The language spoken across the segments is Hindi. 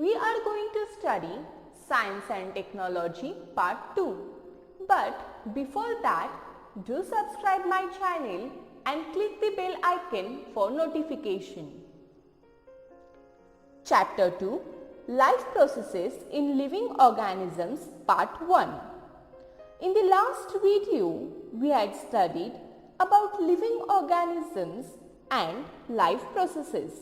we are going to study Science and Technology Part 2. But before that, do subscribe my channel and click the bell icon for notification. Chapter 2, Life Processes in Living Organisms Part 1. In the last video, we had studied about living organisms and life processes.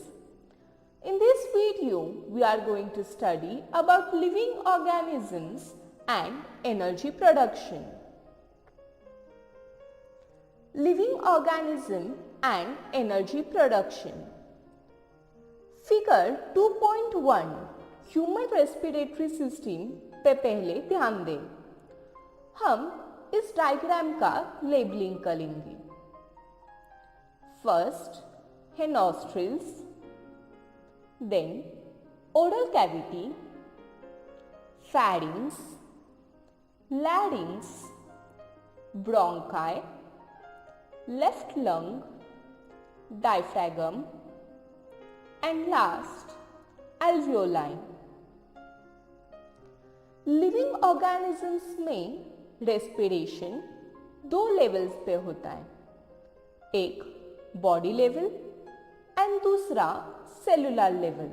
In this video, we are going to study about living organisms and energy production. Living organism and energy production. Figure 2.1 human respiratory system पे पहले ध्यान दें. हम इस डायग्राम का लेबलिंग करेंगे. फर्स्ट है nostrils, then oral cavity, pharynx, larynx, bronchi, left lung, diaphragm, and last alveoli. Living organisms में रेस्पिरेशन दो लेवल्स पे होता है, एक बॉडी लेवल एंड दूसरा सेलुलर लेवल.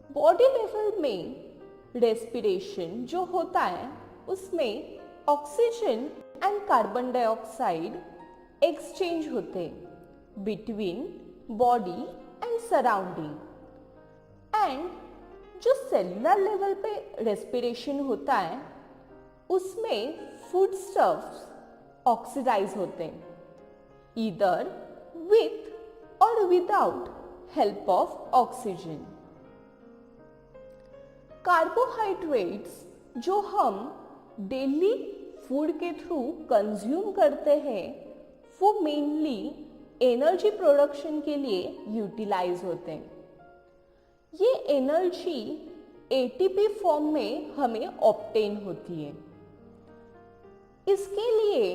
बॉडी लेवल में रेस्पिरेशन जो होता है उसमें oxygen and carbon dioxide exchange होते हैं between body and surrounding. And जो सेलुलर लेवल पे रेस्पिरेशन होता है उसमें फूड स्टफ्स ऑक्सीडाइज होते हैं ईदर विथ और without help of oxygen. Carbohydrates जो हम डेली फूड के थ्रू कंज्यूम करते हैं वो मेनली एनर्जी प्रोडक्शन के लिए यूटिलाइज होते हैं. ये एनर्जी एटीपी फॉर्म में हमें ऑब्टेन होती है. इसके लिए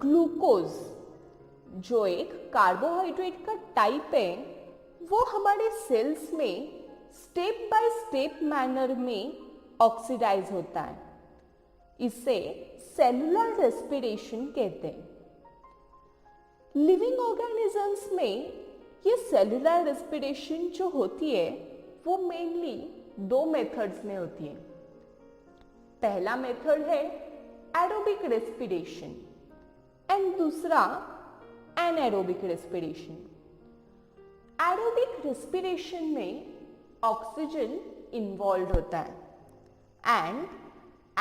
ग्लूकोज जो एक कार्बोहाइड्रेट का टाइप है वो हमारे सेल्स में स्टेप बाय स्टेप मैनर में ऑक्सीडाइज होता है. इसे सेलुलर रेस्पिरेशन कहते हैं. लिविंग ऑर्गेनिजम्स में ये सेलुलर रेस्पिरेशन जो होती है वो मेनली दो मेथड्स में होती है. पहला मेथड है एरोबिक रेस्पिरेशन एंड दूसरा एनाएरोबिक रेस्पिरेशन. एरोबिक रेस्पिरेशन में ऑक्सीजन इन्वॉल्व होता है एंड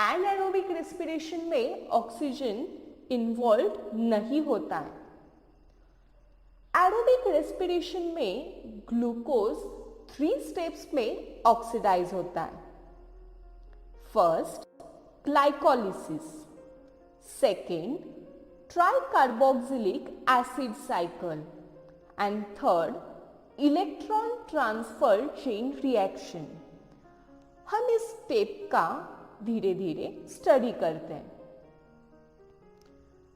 एनाएरोबिक रेस्पिरेशन में ऑक्सीजन इन्वॉल्व नहीं होता है. एरोबिक रेस्पिरेशन में ग्लूकोज 3 स्टेप्स में ऑक्सीडाइज होता है. First glycolysis, second tricarboxylic acid cycle and third electron transfer chain reaction. हम इस स्टेप का धीरे धीरे स्टडी करते हैं.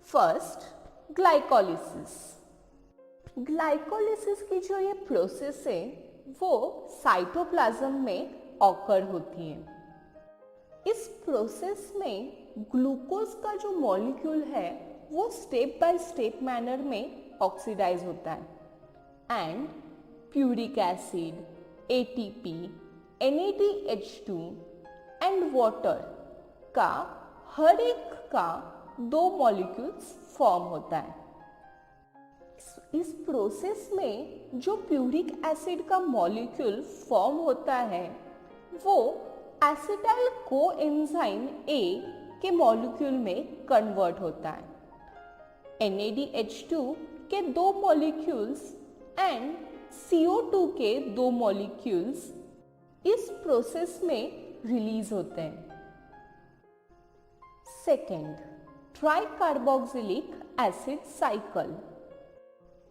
First glycolysis. ग्लाइकोलिसिस की जो ये प्रोसेस है वो साइटोप्लाज्म में ऑकर होती है. इस प्रोसेस में ग्लूकोज का जो मॉलिक्यूल है वो स्टेप बाय स्टेप मैनर में ऑक्सीडाइज होता है and pyruvic acid, ATP, NADH2 and water का हर एक का 2 मॉलिक्यूल्स फॉर्म होता है. इस प्रोसेस में जो प्यूरिक एसिड का मॉलिक्यूल फॉर्म होता है वो एसिटाइल कोएंजाइम A के मॉलिक्यूल में कन्वर्ट होता है. NADH2 के 2 मॉलिक्यूल्स एंड CO2 के 2 मॉलिक्यूल्स इस प्रोसेस में रिलीज होते हैं. Second tricarboxylic acid cycle.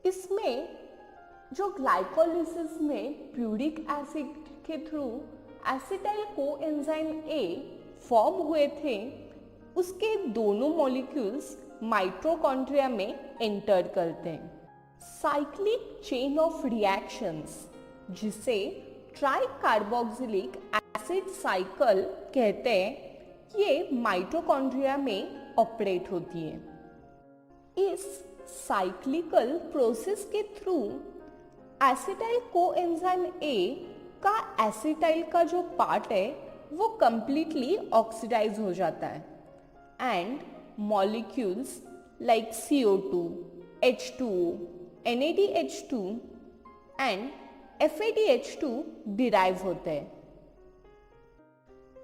इसमें जो ग्लाइकोलिसिस में प्यूरिक एसिड के through acetyl coenzyme A form हुए थे उसके दोनों मॉलिक्यूल्स माइटोकॉन्ड्रिया में एंटर करते हैं. साइक्लिक चेन ऑफ रिएक्शंस जिसे ट्राई कार्बोक्सिलिक एसिड साइकिल कहते हैं ये माइटोकॉन्ड्रिया में ऑपरेट होती है। इस साइक्लिकल प्रोसेस के थ्रू एसिटाइल कोएंजाइम ए का एसिटाइल का जो पार्ट है वो कंप्लीटली ऑक्सीडाइज हो जाता है and molecules like CO2, H2O, NADH2 and FADH2 derive होते हैं।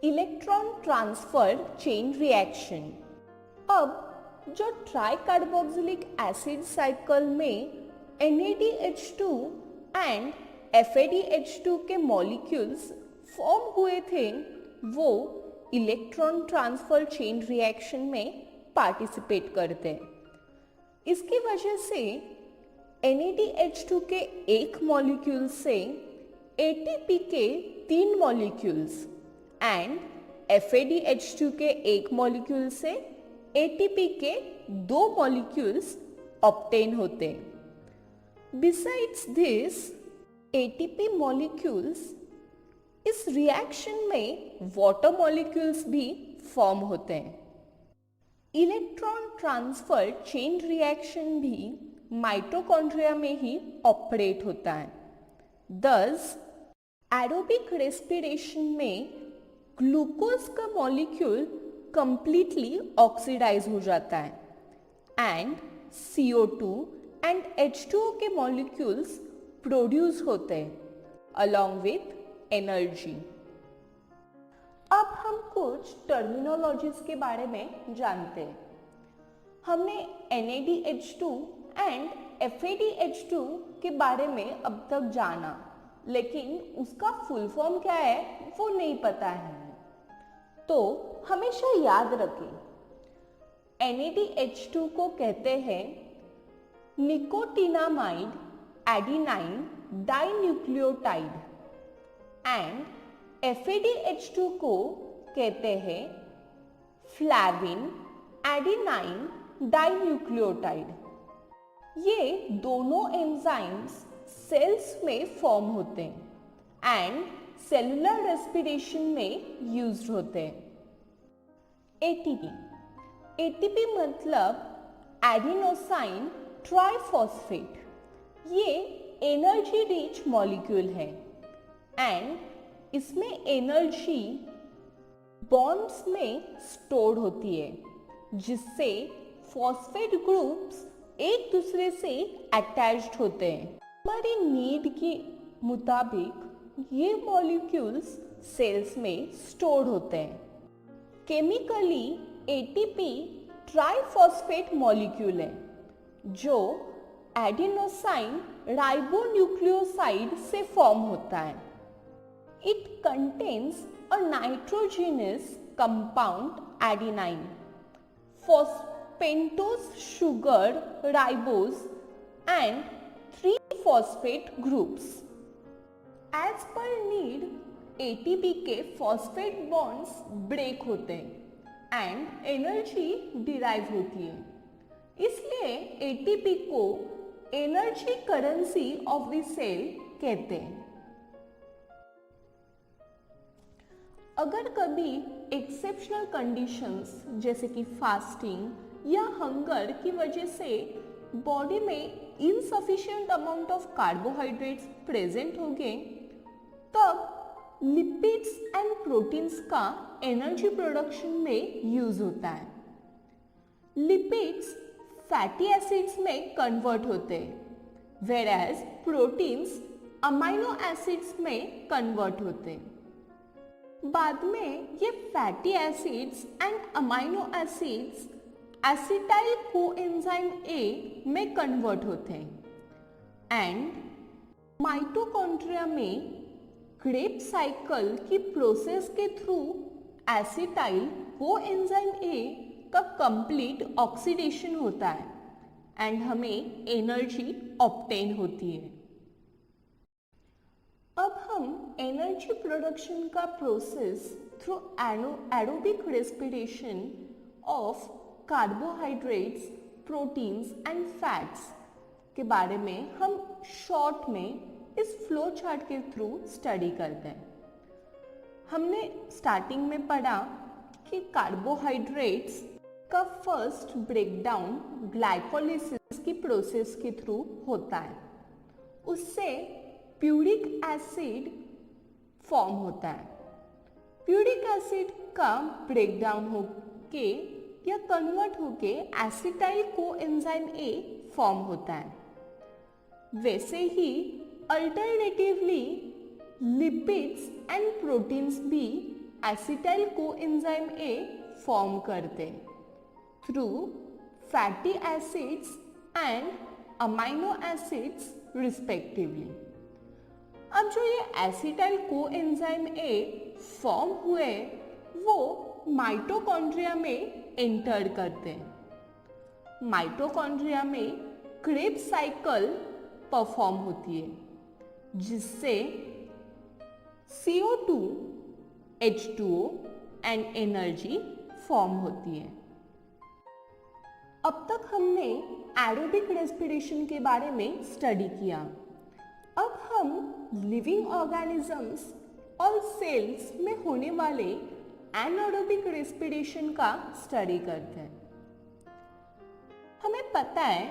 Electron transfer chain reaction. अब जो ट्राई कार्बोक्सिलिक एसिड साइकिल में NADH2 एंड FADH2 के मॉलिक्यूल्स फॉर्म हुए थे वो इलेक्ट्रॉन ट्रांसफर चेन रिएक्शन में पार्टिसिपेट करते हैं। इसकी वजह से NADH2 के एक मॉलिक्यूल से ATP के 3 मॉलिक्यूल्स एंड FADH2 के एक मॉलिक्यूल से ATP के 2 मॉलिक्यूल्स ऑब्टेन होते हैं। Besides this, ATP molecules इस रिएक्शन में वाटर मॉलिक्यूल्स भी फॉर्म होते हैं। इलेक्ट्रॉन ट्रांसफर चेन रिएक्शन भी माइटोकॉन्ड्रिया में ही ऑपरेट होता है। Thus, एरोबिक रेस्पिरेशन में ग्लूकोज का मॉलिक्यूल कंप्लीटली ऑक्सीडाइज हो जाता है एंड CO2 एंड H2O के मॉलिक्यूल्स प्रोड्यूस होते हैं अलॉन्ग विथ एनर्जी। अब हम कुछ टर्मिनोलॉजीज के बारे में जानते हैं। हमने NADH2 एंड FADH2 के बारे में अब तक जाना, लेकिन उसका फुल फॉर्म क्या है वो नहीं पता है। तो हमेशा याद रखें, NADH2 को कहते हैं nicotinamide adenine dinucleotide and FADH2 को कहते हैं फ्लैविन एडिनाइन डाइन्यूक्लियोटाइड। ये दोनों एंजाइम्स सेल्स में फॉर्म होते हैं एंड सेलुलर रेस्पिरेशन में यूज्ड होते हैं। ATP मतलब एडिनोसाइन ट्राइफॉस्फेट। ये एनर्जी रिच मॉलिक्यूल है एंड इसमें एनर्जी बॉन्ड्स में स्टोर होती है जिससे फॉस्फेट ग्रुप्स एक दूसरे से अटैच्ड होते हैं। हमारी नीड के मुताबिक ये मॉलिक्यूल्स सेल्स में स्टोर होते हैं। केमिकली ATP ट्राइफॉस्फेट मॉलिक्यूल है जो एडिनोसाइन राइबोन्यूक्लियोसाइड से फॉर्म होता है। It contains a nitrogenous compound adenine, pentose sugar ribose and 3 phosphate groups. As per need, ATP के phosphate bonds break होते हैं and energy derive होती है। इसलिए ATP को energy currency of the cell कहते हैं। अगर कभी एक्सेप्शनल कंडीशंस जैसे कि फास्टिंग या हंगर की वजह से बॉडी में insufficient amount of carbohydrates present हो गए, तब लिपिड्स एंड प्रोटीन्स का एनर्जी प्रोडक्शन में यूज होता है। लिपिड्स फैटी एसिड्स में कन्वर्ट होते हैं, वेराज प्रोटीन्स अमाइनो एसिड्स में कन्वर्ट होते हैं। बाद में ये fatty acids and amino acids acetyl coenzyme A में कन्वर्ट होते हैं एंड माइटोकॉन्ड्रिया में क्रेब्स साइकिल की प्रोसेस के थ्रू एसिटाइल कोएंजाइम ए का कंप्लीट ऑक्सीडेशन होता है एंड हमें एनर्जी ऑब्टेन होती है। अब हम एनर्जी प्रोडक्शन का process through aerobic respiration of carbohydrates, proteins and fats के बारे में हम शॉर्ट में इस फ्लो चार्ट के थ्रू स्टडी करते हैं। हमने स्टार्टिंग में पढ़ा कि कार्बोहाइड्रेट्स का फर्स्ट ब्रेकडाउन ग्लाइकोलिसिस की प्रोसेस के थ्रू होता है। उससे प्यूरिक एसिड फॉर्म होता है। प्यूरिक एसिड का ब्रेकडाउन होके या कन्वर्ट होके एसिटाइल कोएंजाइम ए फॉर्म होता है। वैसे ही अल्टरनेटिवली लिपिड्स एंड प्रोटीन्स भी एसिटाइल कोएंजाइम ए फॉर्म करते हैं through fatty acids and amino acids respectively. अब जो ये एसिटाइल कोएंजाइम ए फॉर्म हुए वो माइटोकॉन्ड्रिया में एंटर करते हैं। माइटोकॉन्ड्रिया में क्रेब्स साइकिल परफॉर्म होती है जिससे CO2, H2O and energy form होती है। अब तक हमने एरोबिक रेस्पिरेशन के बारे में स्टडी किया। अब हम लिविंग ऑर्गेनिजम्स और सेल्स में होने वाले एनारोबिक रेस्पिरेशन का स्टडी करते हैं। हमें पता है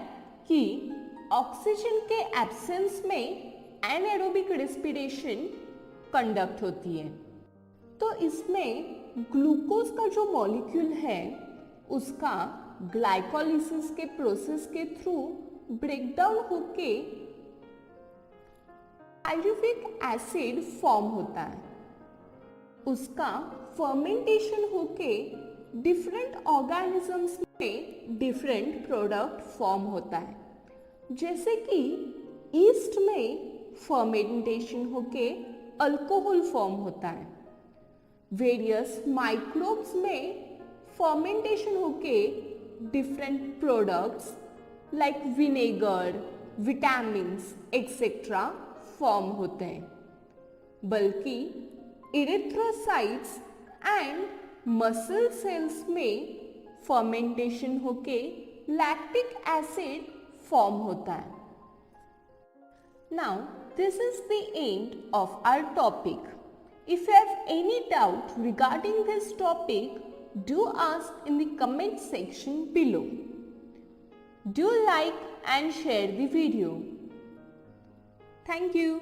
कि ऑक्सीजन के एब्सेंस में एनारोबिक रेस्पिरेशन कंडक्ट होती है। तो इसमें ग्लूकोज का जो मॉलिक्यूल है उसका ग्लाइकोलिसिस के प्रोसेस के थ्रू ब्रेकडाउन होके पायरुविक एसिड फॉर्म होता है। उसका फर्मेंटेशन होके डिफरेंट ऑर्गेनिजम्स में डिफरेंट प्रोडक्ट फॉर्म होता है। जैसे कि ईस्ट में फर्मेंटेशन होके अल्कोहल फॉर्म होता है। वेरियस माइक्रोब्स में फर्मेंटेशन होके different products like vinegar, vitamins etcetera form होते हैं। बल्कि इरिथ्रोसाइट्स एंड मसल सेल्स में फर्मेंटेशन होके लैक्टिक एसिड फॉर्म होता है। Now this is the end of our topic. If you have any doubt regarding this topic, do ask in the comment section below. Do like and share the video. Thank you.